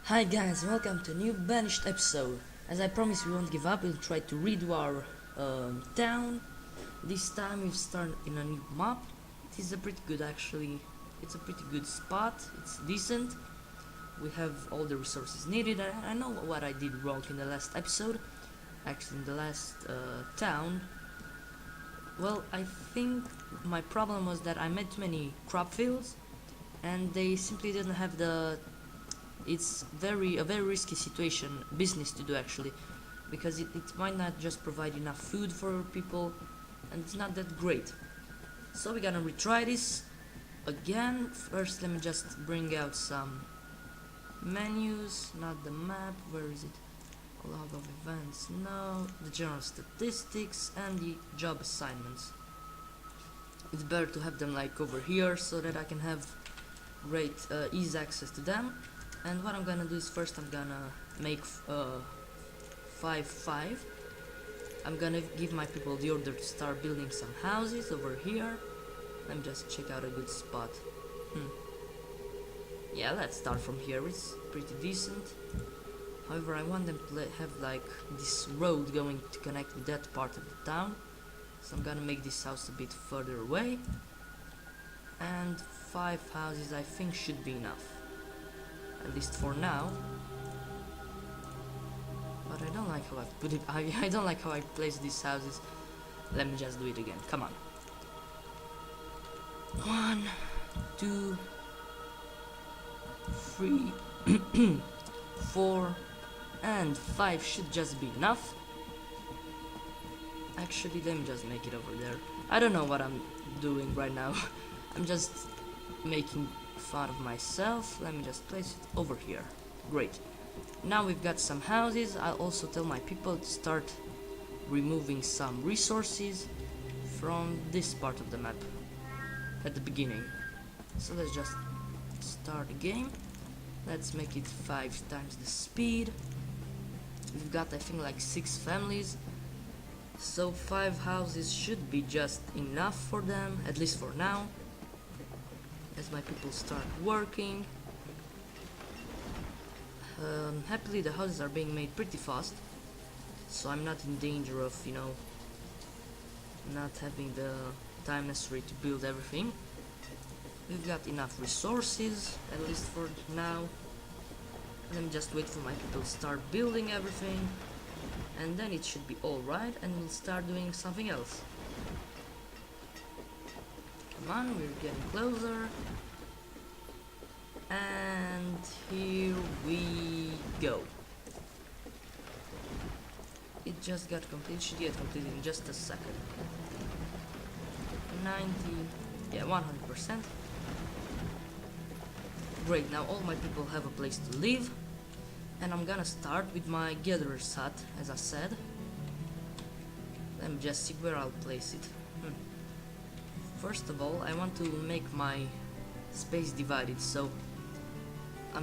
Hi guys, welcome to a new Banished episode. As I promised, we won't give up, we'll try to redo our town. This time we've started in a new map. It is a pretty good actually, it's a pretty good spot, it's decent. We have all the resources needed. I know what I did wrong in the last episode, actually in the last town. Well, I think my problem was that I made too many crop fields and they simply didn't have the it's a very risky business to do actually, because it might not just provide enough food for people, and it's not that great. So we're gonna retry this again. First, let me just bring out some menus, not the map. Where is it? Log of events, no. The general statistics and the job assignments. It's better to have them like over here so that I can have great easy access to them. And what I'm gonna do is first I'm gonna make 5-5. I'm gonna give my people the order to start building some houses over here. Let me just check out a good spot. Yeah, let's start from here. It's pretty decent. However, I want them to have like this road going to connect with that part of the town. So I'm gonna make this house a bit further away. And 5 houses I think should be enough. At least for now. But I don't like how I put it. I don't like how I place these houses. Let me just do it again. Come on. 1, 2, 3, 4, and 5 should just be enough. Actually, let me just make it over there. I don't know what I'm doing right now. I'm just making fun of myself. Let me just place it over here. Great. Now we've got some houses. I'll also tell my people to start removing some resources from this part of the map at the beginning. So let's just start the game. Let's make it 5 times the speed. We've got I think like 6 families, so 5 houses should be just enough for them, at least for now. As my people start working. Happily the houses are being made pretty fast, so I'm not in danger of, you know, not having the time necessary to build everything. We've got enough resources, at least for now. Let me just wait for my people to start building everything, and then it should be alright, and we'll start doing something else. Come on, we're getting closer. And here we go. It just got completed. Should get completed in just a second. 90, yeah, 100%. Great, now all my people have a place to live. And I'm gonna start with my gatherer's hut, as I said. Let me just see where I'll place it. First of all, I want to make my space divided, so I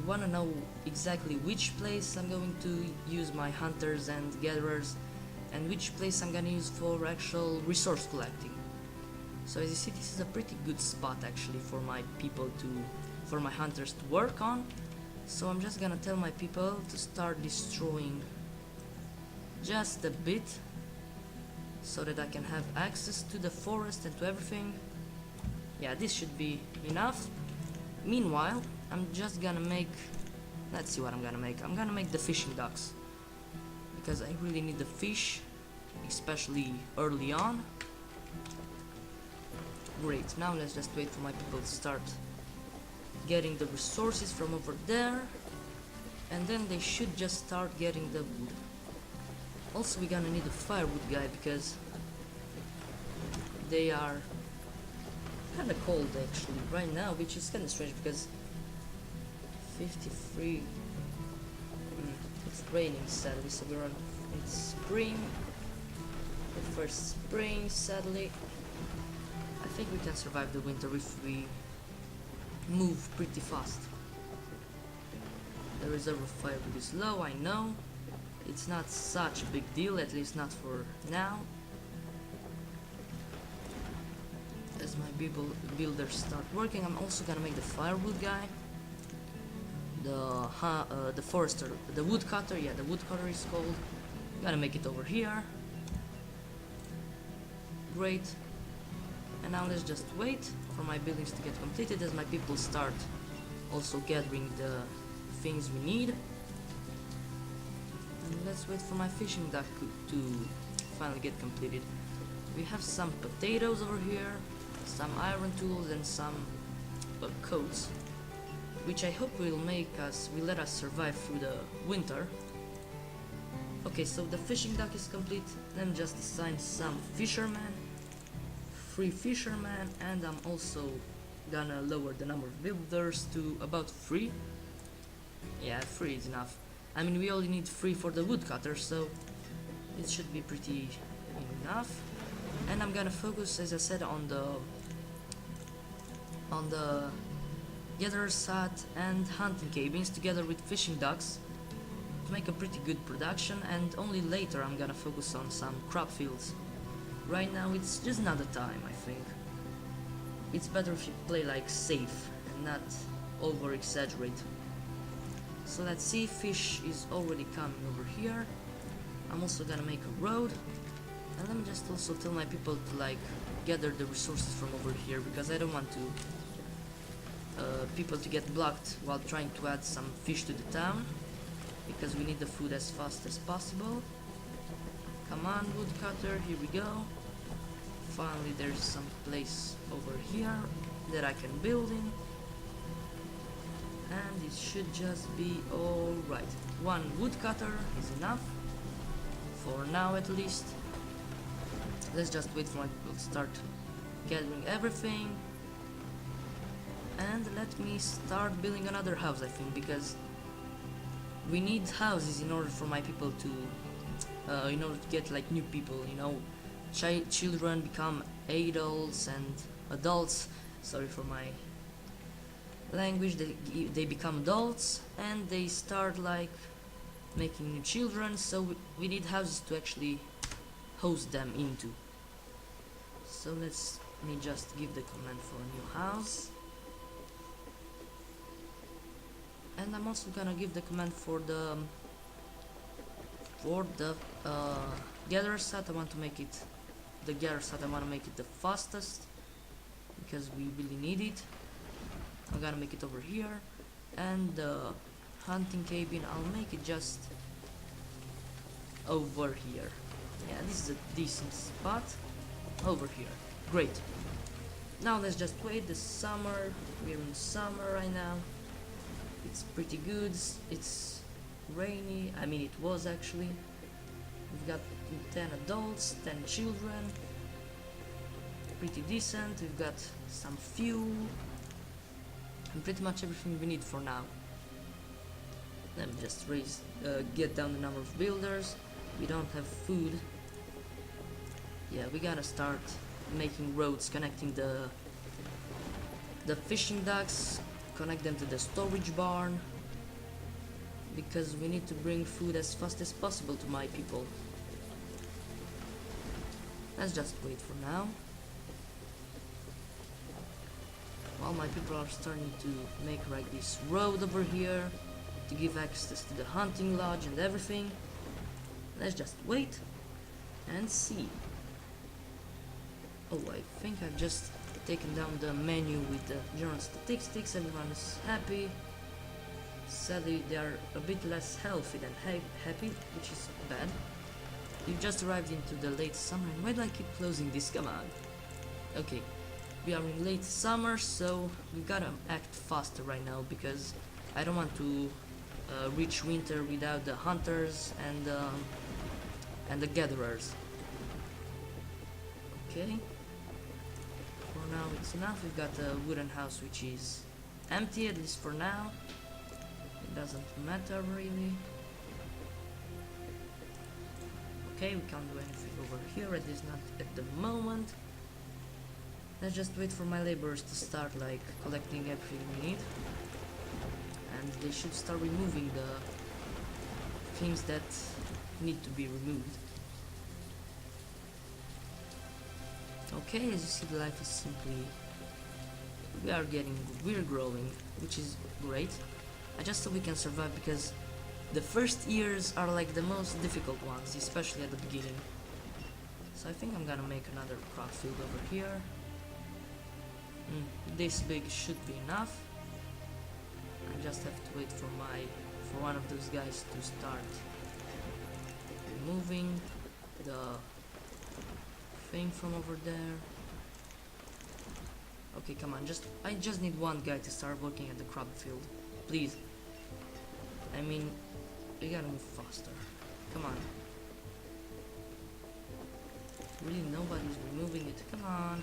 wanna know exactly which place I'm going to use my hunters and gatherers, and which place I'm gonna use for actual resource collecting. So as you see, this is a pretty good spot actually for my people for my hunters to work on. So I'm just gonna tell my people to start destroying just a bit, so that I can have access to the forest and to everything. Yeah, this should be enough. Meanwhile, I'm just gonna make, let's see what I'm gonna make. I'm gonna make the fishing docks, because I really need the fish, especially early on. Great, now let's just wait for my people to start getting the resources from over there, and then they should just start getting the wood. Also, we're gonna need a firewood guy, because they are kinda cold actually right now, which is kinda strange because 53. It's raining sadly, so we're on it's spring. The first spring, sadly. I think we can survive the winter if we move pretty fast. The reserve of firewood is low, I know. It's not such a big deal, at least not for now. As my builders start working, I'm also gonna make the firewood guy. the forester, the woodcutter. Yeah, the woodcutter is called. Gotta make it over here. Great. And now let's just wait for my buildings to get completed as my people start also gathering the things we need. And let's wait for my fishing dock to finally get completed. We have some potatoes over here, some iron tools, and some coats, which I hope will let us survive through the winter. Okay, so the fishing dock is complete. Then just assign some fishermen, 3 fishermen, and I'm also gonna lower the number of builders to about 3. Yeah, 3 is enough. I mean, we only need 3 for the woodcutter, so it should be pretty enough. And I'm gonna focus, as I said, on the gatherer's hut and hunting cabins together with fishing docks to make a pretty good production, and only later I'm gonna focus on some crop fields. Right now it's just not the time, I think. It's better if you play like safe and not over exaggerate. So let's see, fish is already coming over here. I'm also gonna make a road, and let me just also tell my people to like gather the resources from over here, because I don't want to people to get blocked while trying to add some fish to the town, because we need the food as fast as possible. Come on, woodcutter, here we go. Finally there's some place over here that I can build in, and it should just be alright. 1 woodcutter is enough for now, at least. Let's just wait for my people to start gathering everything, and let me start building another house, I think, because we need houses in order for my people to in order to get like new people, you know. Children become adults, and adults, sorry for my language, they become adults and they start like making new children, so we need houses to actually host them into. So let me just give the command for a new house, and I'm also gonna give the command for the gatherer's hut. I want to make it the fastest, because we really need it. I'm gonna make it over here, and the hunting cabin, I'll make it just over here. Yeah, this is a decent spot over here. Great. Now let's just wait. The summer, we're in summer right now. It's pretty good. It's rainy. I mean, it was actually. We've got 10 adults, 10 children. Pretty decent. We've got some fuel and pretty much everything we need for now. Let me just get down the number of builders. We don't have food. Yeah, we gotta start making roads connecting the fishing docks, connect them to the storage barn, because we need to bring food as fast as possible to my people. Let's just wait for now. While my people are starting to make like this road over here to give access to the hunting lodge and everything. Let's just wait and see. Oh, I think I've just taken down the menu with the general statistics. Everyone is happy. Sadly, they are a bit less healthy than happy, which is bad. You've just arrived into the late summer, and why do I keep closing this command? Okay, we are in late summer, so we gotta act faster right now, because I don't want to reach winter without the hunters and the gatherers. Okay, for now it's enough. We've got a wooden house which is empty, at least for now. It doesn't matter really. Okay, we can't do anything over here, at least not at the moment. Let's just wait for my laborers to start like collecting everything we need, and they should start removing the things that need to be removed. Okay, as you see, the life is simply, we're growing, which is great. I just hope we can survive, because the first years are like the most difficult ones, especially at the beginning. So I think I'm gonna make another crop field over here. This big should be enough. I just have to wait for one of those guys to start removing the thing from over there. Okay, come on, I just need one guy to start working at the crop field, please. I mean, we gotta move faster. Come on. Really, nobody's removing it. Come on.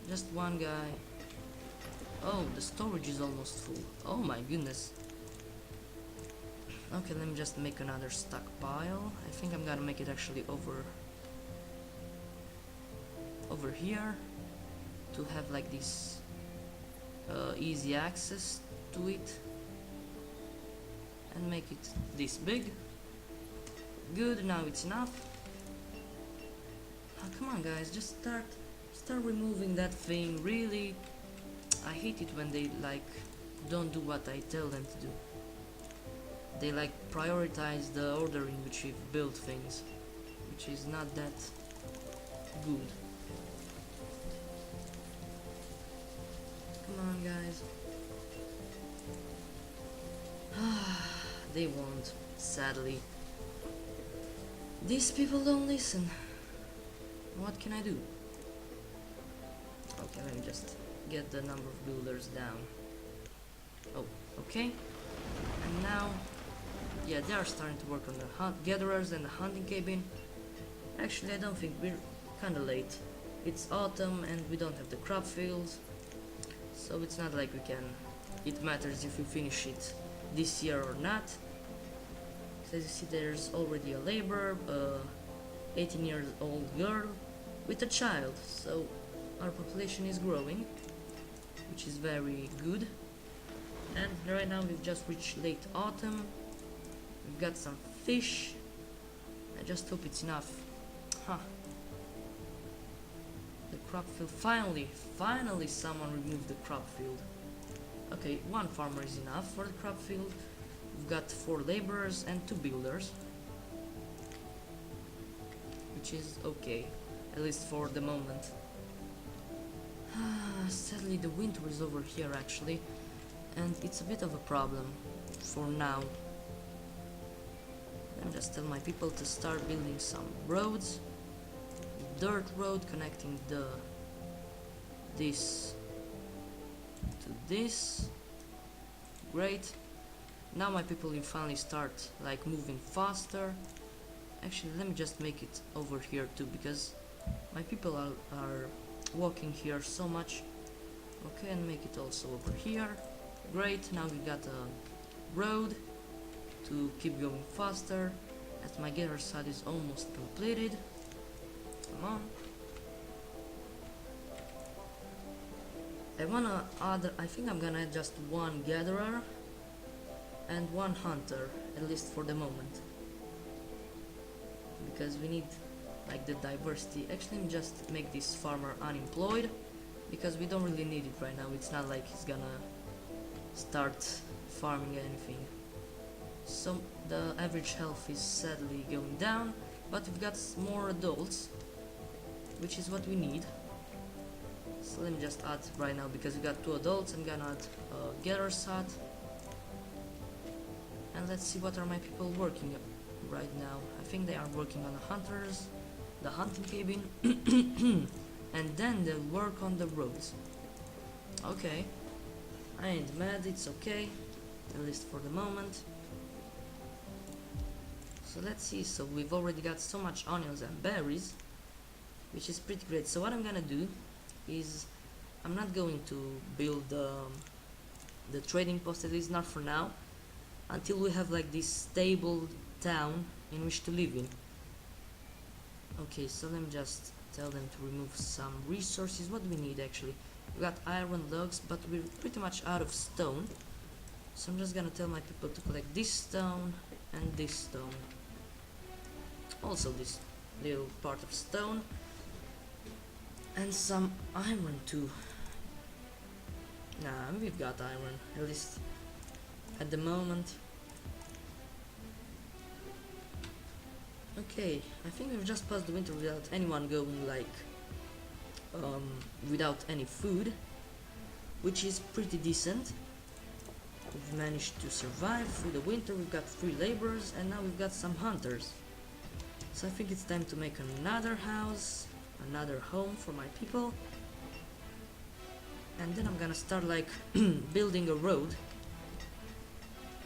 Just one guy. Oh, the storage is almost full. Oh my goodness. Okay, let me just make another stockpile. I think I'm gonna make it actually over here, to have like this easy access to it, and make it this big. Good, now it's enough. Oh, come on guys, just start removing that thing. Really, I hate it when they like don't do what I tell them to do. They like prioritize the order in which we've built things, which is not that good. Come on guys. They won't, sadly. These people don't listen. What can I do? Okay, let me just get the number of builders down. Oh, okay. And now, yeah, they are starting to work on the gatherers and the hunting cabin. Actually, I don't think we're kinda late. It's autumn and we don't have the crop fields, so it's not like it matters if we finish it this year or not. So as you see, there's already a laborer, 18 years old girl with a child, so our population is growing, which is very good. And right now we've just reached late autumn. We've got some fish. I just hope it's enough. The crop field, finally someone removed the crop field. Okay, one farmer is enough for the crop field. We've got 4 laborers and 2 builders, which is okay, at least for the moment. Sadly, the winter is over here actually, and it's a bit of a problem for now. Let me just tell my people to start building some roads. Dirt road connecting this to this. Great. Now my people will finally start like moving faster. Actually, let me just make it over here too, because my people are walking here so much. Okay, and make it also over here. Great, now we got a road to keep going faster, as my gather side is almost completed. Come on. I think I'm gonna add just one gatherer and one hunter, at least for the moment, because we need like the diversity. Actually, let me just make this farmer unemployed, because we don't really need it right now. It's not like he's gonna start farming anything. So the average health is sadly going down, but we've got more adults, which is what we need. So let me just add right now, because we got 2 adults. I'm gonna add a gather sat, and let's see what are my people working right now. I think they are working on the hunters, the hunting cabin, and then they'll work on the roads. Okay, I ain't mad, it's okay, at least for the moment. So let's see, so we've already got so much onions and berries, which is pretty great. So what I'm gonna do is, I'm not going to build the trading post, at least not for now, until we have like this stable town in which to live in. Okay, so let me just tell them to remove some resources. What do we need actually? We got iron logs, but we're pretty much out of stone. So I'm just gonna tell my people to collect this stone and this stone. Also this little part of stone. And some iron too. Nah, we've got iron. At least at the moment. Okay, I think we've just passed the winter without anyone going like without any food, which is pretty decent. We've managed to survive through the winter. We've got 3 laborers and now we've got some hunters. So I think it's time to make another house, another home for my people. And then I'm gonna start like building a road.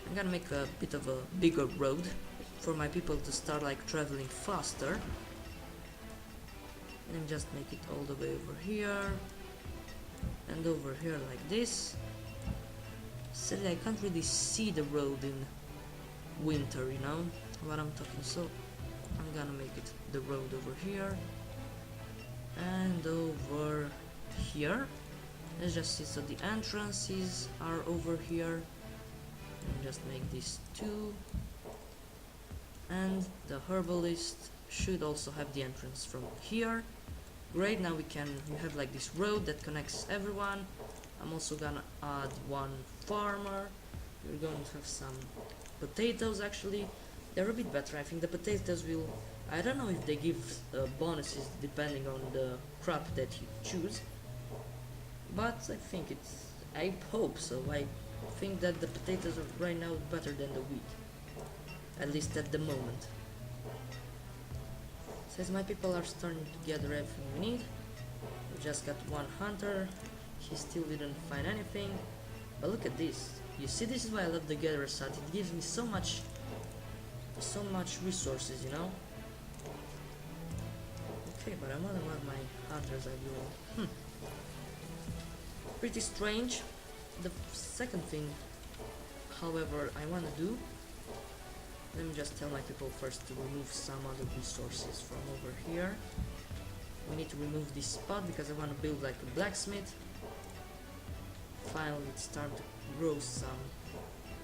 I'm gonna make a bit of a bigger road for my people to start like traveling faster. And just make it all the way over here and over here like this. Sadly, I can't really see the road in winter, you know what I'm talking, so I'm gonna make it the road over here and over here. Let's just see, so the entrances are over here, and just make these 2, and the herbalist should also have the entrance from here. Great, now we have like this road that connects everyone. I'm also gonna add 1 farmer. We're going to have some potatoes. Actually, they're a bit better. I think the potatoes will, I don't know if they give bonuses depending on the crop that you choose, but I think I hope so. I think that the potatoes are right now better than the wheat, at least at the moment. Says my people are starting to gather everything we need. We just got 1 hunter. He still didn't find anything, but look at this. You see, this is why I love the gatherer site. It gives me so much resources, you know. Okay, but I wonder what my hunters are doing. Pretty strange. The second thing, however, I want to do, let me just tell my people first to remove some other resources from over here. We need to remove this spot because I want to build like a blacksmith. Finally, it's time to grow some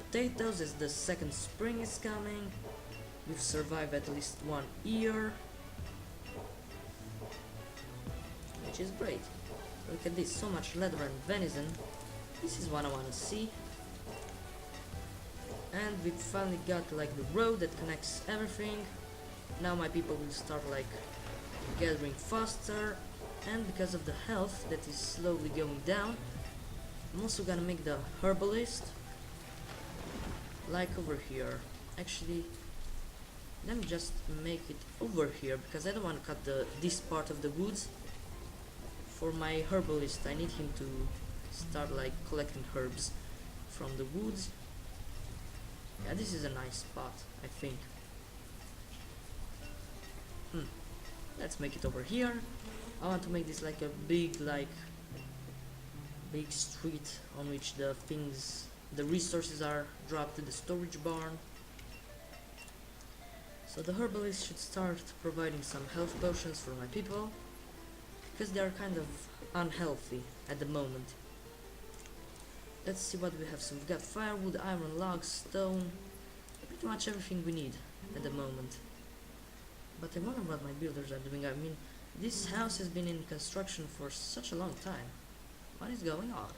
potatoes as the second spring is coming. We've survived at least 1 year, which is great. Look at this, so much leather and venison. This is what I want to see. And we finally got like the road that connects everything. Now my people will start like gathering faster, and because of the health that is slowly going down, I'm also gonna make the herbalist like over here. Actually, let me just make it over here because I don't want to cut this part of the woods. For my herbalist, I need him to start like collecting herbs from the woods. Yeah, this is a nice spot, I think. Let's make it over here. I want to make this like a big street on which the resources are dropped to the storage barn. So the herbalist should start providing some health potions for my people, because they are kind of unhealthy at the moment. Let's see what we have. So we've got firewood, iron, logs, stone, pretty much everything we need at the moment. But I wonder what my builders are doing. I mean, this house has been in construction for such a long time. What is going on?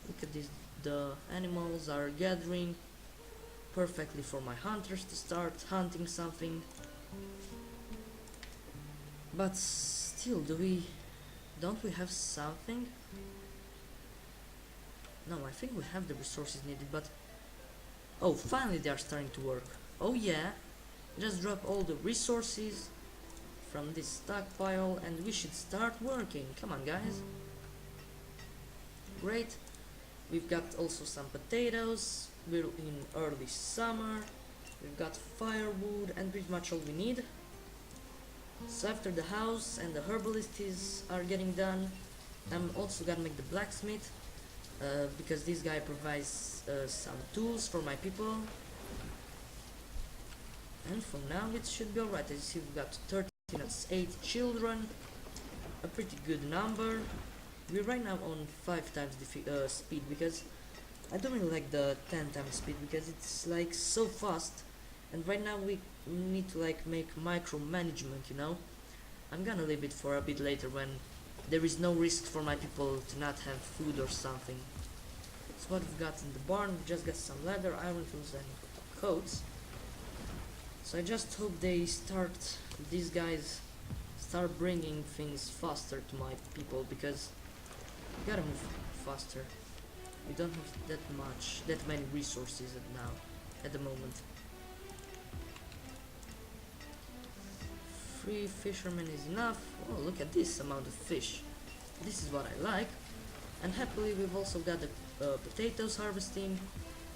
Look at this. The animals are gathering perfectly for my hunters to start hunting something. But still, don't we have something? No, I think we have the resources needed, but oh, finally they are starting to work. Oh yeah, just drop all the resources from this stockpile and we should start working. Come on, guys. Great. We've got also some potatoes. We're in early summer. We've got firewood and pretty much all we need. So after the house and the herbalist are getting done, I'm also gonna make the blacksmith, because this guy provides some tools for my people. And for now it should be alright. As you see, we've got 13, that's 8 children, a pretty good number. We're right now on 5 times the speed, because I don't really like the 10 times speed because it's like so fast, and right now we need to like make micromanagement, you know. I'm gonna leave it for a bit later when there is no risk for my people to not have food or something. That's what we've got in the barn. We just got some leather, iron tools and coats. So I just hope these guys start bringing things faster to my people, because we gotta move faster. We don't have that many resources at the moment. 3 fishermen is enough. Oh, look at this amount of fish. This is what I like. And happily we've also got the potatoes harvesting,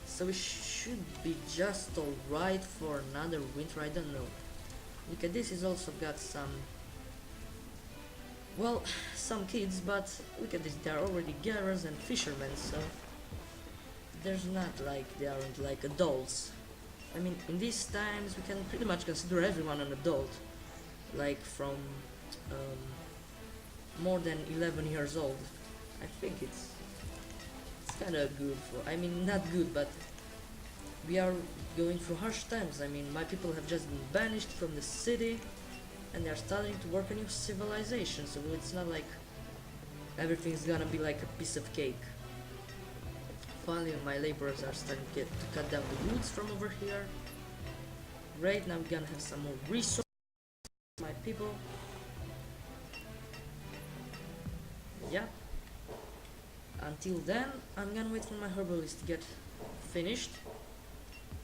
so we should be just alright for another winter. I don't know. Look at this, is also got some, well, some kids, but look at this, they are already gatherers and fishermen, so there's not like they aren't like adults. I mean, in these times we can pretty much consider everyone an adult, like from more than 11 years old. I think it's kind of good for, I mean, not good, but we are going through harsh times. I mean, my people have just been banished from the city and they are starting to work a new civilization, so it's not like everything's gonna be like a piece of cake. Finally my laborers are starting to cut down the woods from over here. Great, now we're gonna have some more resources for my people. Yeah. Until then, I'm gonna wait for my herbalist to get finished.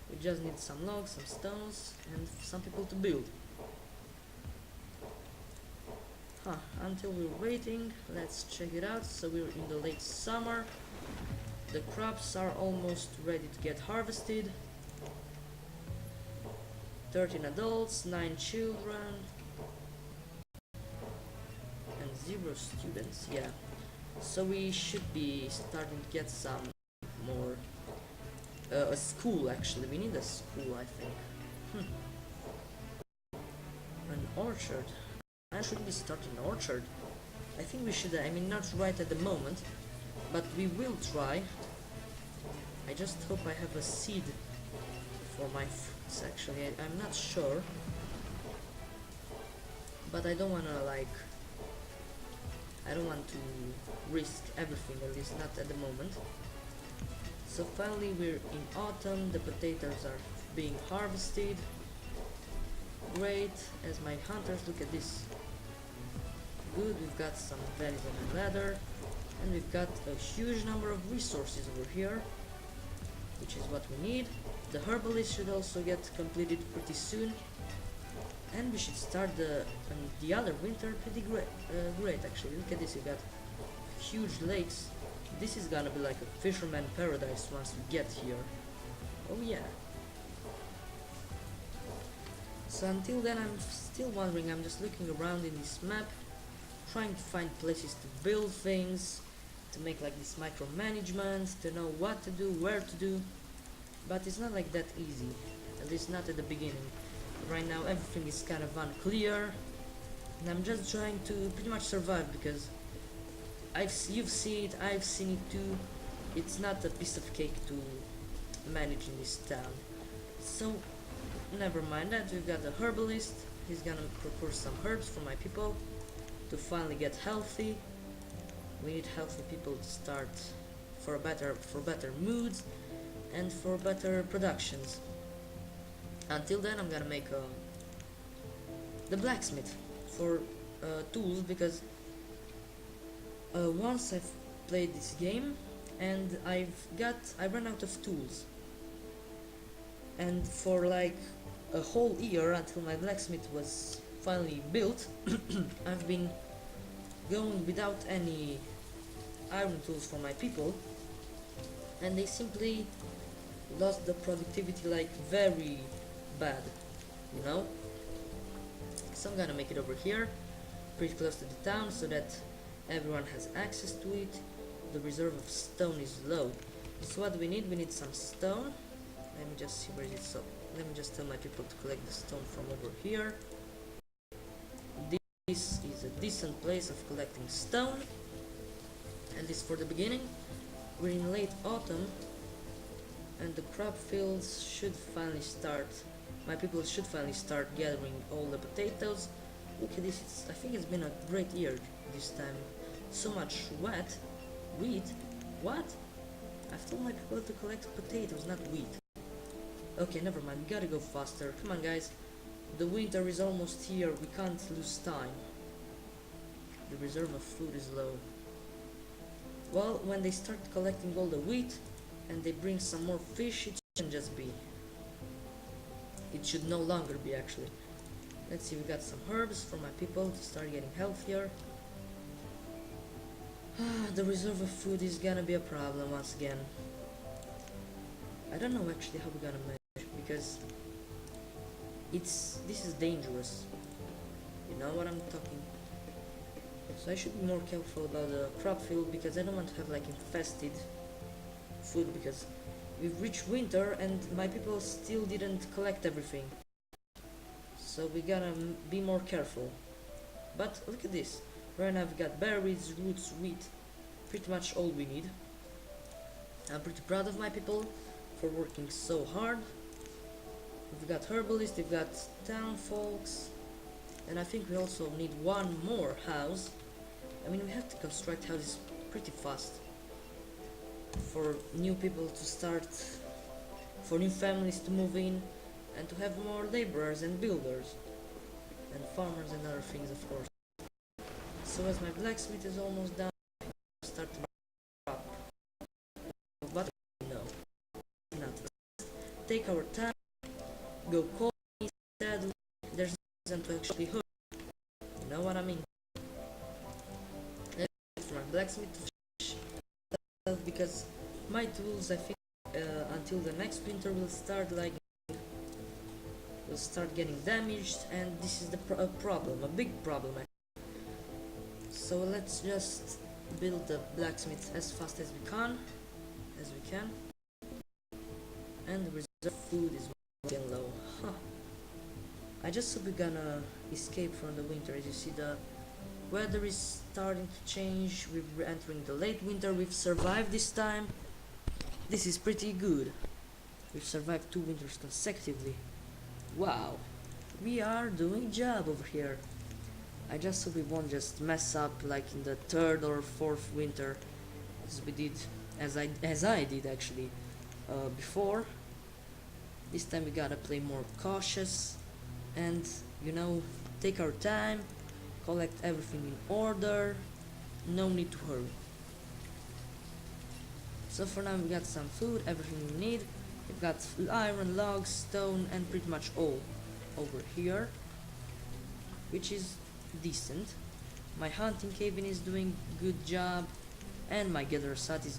We just need some logs, some stones, and some people to build. Until we're waiting, let's check it out. So we're in the late summer. The crops are almost ready to get harvested. 13 adults, 9 children, and 0 students, yeah. So we should be starting to get some more, a school actually, we need a school I think. An orchard, I should be starting an orchard. I think we should, I mean not right at the moment, but we will try. I just hope I have a seed for my fruits actually, I'm not sure. But I don't wanna like, I don't want to risk everything, at least not at the moment. So finally we're in autumn, the potatoes are being harvested. Great, as my hunters, look at this. Good, we've got some venison and leather, and we've got a huge number of resources over here, which is what we need. The herbalist should also get completed pretty soon. And we should start the other winter pretty great actually. Look at this, you got huge lakes. This is gonna be like a fisherman paradise once we get here. Oh yeah. So until then I'm still wondering, I'm just looking around in this map, trying to find places to build things, to make like this micromanagement, to know what to do, where to do. But it's not like that easy, at least not at the beginning. Right now everything is kind of unclear, and I'm just trying to pretty much survive, because you've seen it, I've seen it too. It's not a piece of cake to manage in this town. So never mind that, we've got the herbalist. He's gonna procure some herbs for my people to finally get healthy. We need healthy people to start for better moods and for better productions. Until then I'm gonna make the blacksmith for tools, because once I've played this game and I ran out of tools, and for like a whole year until my blacksmith was finally built I've been going without any iron tools for my people, and they simply lost the productivity like very bad, you know. So I'm gonna make it over here, pretty close to the town, so that everyone has access to it. The reserve of stone is low. So what we need some stone. Let me just see where it is. So let me just tell my people to collect the stone from over here. This is a decent place of collecting stone, at least for the beginning. We're in late autumn and the crop fields should finally start. My people should finally start gathering all the potatoes. Look at this, I think it's been a great year this time. So much wheat? What? I've told my people to collect potatoes, not wheat. Okay, never mind, we gotta go faster. Come on guys, the winter is almost here, we can't lose time. The reserve of food is low. Well, when they start collecting all the wheat and they bring some more fish, it shouldn't just be. It should no longer be actually. Let's see, we got some herbs for my people to start getting healthier. The reserve of food is gonna be a problem once again. I don't know actually how we're gonna manage because this is dangerous. You know what I'm talking. So I should be more careful about the crop field because I don't want to have like infested food because we've reached winter and my people still didn't collect everything. So we gotta be more careful. But look at this. Right now we've got berries, roots, wheat, pretty much all we need. I'm pretty proud of my people for working so hard. We've got herbalists, we've got town folks, and I think we also need one more house. I mean, we have to construct houses pretty fast for new people to start, for new families to move in, and to have more laborers and builders and farmers and other things, of course. So as my blacksmith is almost done, I'll start to crop. But no, not. Take our time, go cold instead. There's no reason to actually hurt. You know what I mean? Let's wait for my blacksmith to finish because my tools, I think, until the next winter will start getting damaged, and this is the problem, a big problem. So let's just build the blacksmith as fast as we can, and the reserve food is getting low. I just hope we're gonna escape from the winter. As you see, the weather is starting to change. We're entering the late winter. We've survived this time. This is pretty good. We've survived 2 winters consecutively. Wow, we are doing a job over here. I just hope we won't just mess up like in the 3rd or 4th winter as we did, as I did actually before. This time we gotta play more cautious and, you know, take our time, collect everything in order, no need to hurry. So for now we got some food, everything we need. We've got iron, logs, stone, and pretty much all over here, which is decent. My hunting cabin is doing good job, and my gatherer's hut is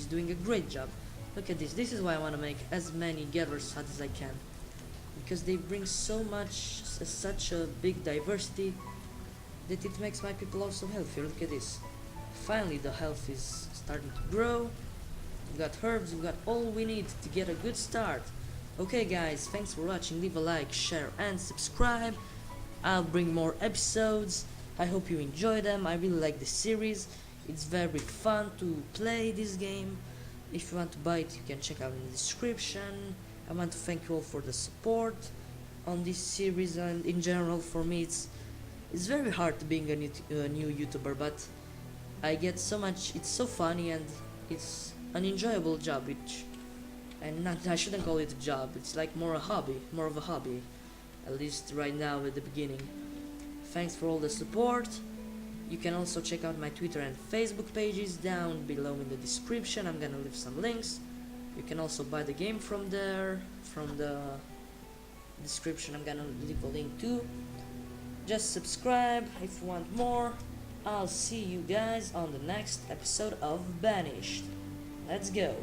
doing a great job. Look at this. This is why I want to make as many gatherer's huts as I can, because they bring such a big diversity that it makes my people also healthier. Look at this. Finally the health is starting to grow. We've got herbs, we've got all we need to get a good start. Okay guys, thanks for watching. Leave a like, share and subscribe. I'll bring more episodes. I hope you enjoy them. I really like this series. It's very fun to play this game. If you want to buy it, you can check out in the description. I want to thank you all for the support on this series, and in general for me it's very hard to being a new YouTuber, but I get so much, it's so funny and it's an enjoyable job, I shouldn't call it a job, it's like more of a hobby, at least right now at the beginning. Thanks for all the support. You can also check out my Twitter and Facebook pages down below in the description. I'm gonna leave some links. You can also buy the game from there, from the description. I'm gonna leave a link too. Just subscribe if you want more. I'll see you guys on the next episode of Banished. Let's go.